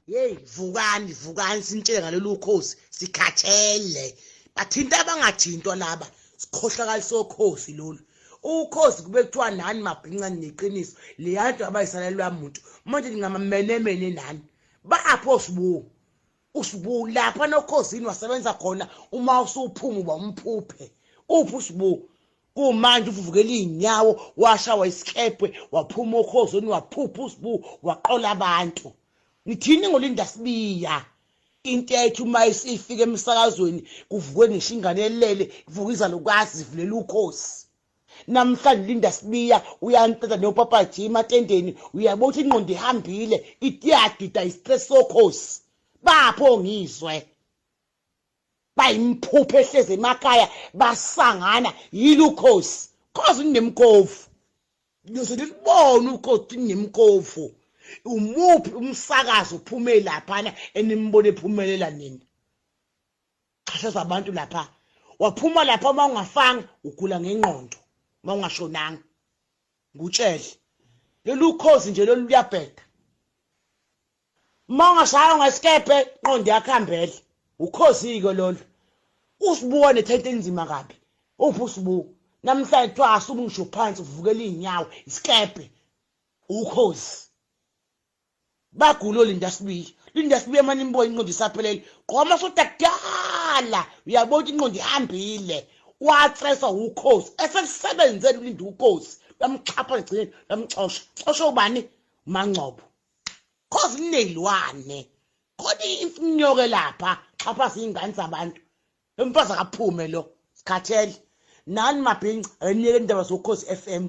Hey vukani sintshele ngalolu khosi sikhathele bathinta abangathintwa laba sikhohlakalisa okhosi lolu ukhosi kube kuthiwa nani mabhinca neqiniso liyanto abayisalelwa umuntu manje ngingamenemene nani bapho usibu lapha nokhosini wasebenza khona uma usuphuma uba umphuphe uphi usibu kumanje uvuvukela inyawo washawa isikepwe waphuma okhosini waphupha usibu waqola abantu ngithini ngolinda sibiya intetho uma isifika emsakazweni kuvukwe ngishingane elele kuvukiza lokwazi ivulela ukhosi namhlanje linda sibiya uyanteta nopapa Jim atendeni uyabona ingqondo ihambile itiyadida istress sokhosi bapho ngizwe bayimphuphe ehleze emakhaya basangana yini ukhosi khosi ninemkofu ngize libone ukhosi ninemkofu umuphi umsakazo uphume lapha enimbone ephumelela nini xhashaza abantu lapha waphuma lapha uma ungafanga ugula ngengqondo uma ungashonanga ngutshele lolu khosi nje lolu luyabheda uma ungashaya ngesikephe qondo yakhambele ukhosi ke lolu usibuka nethethe enzima kabi uphi usibu namhlanje kuthiwa asubungisho phansi uvukela inyawo isikephe ukhosi bagulo linda sibiya manje imboya inqondo isaphelele qoma soda kudala uyabona inqondo ihambile watresa ukhosi esesebenzele ulinda ukhosi bamxhapha egcine bamxosha ubani uMangcobo khosi linelwane khona imfunyoke lapha xhapha izingane zabantu emphaza kaphume lo sikhathele nani mabhinca enike indaba zokhosi FM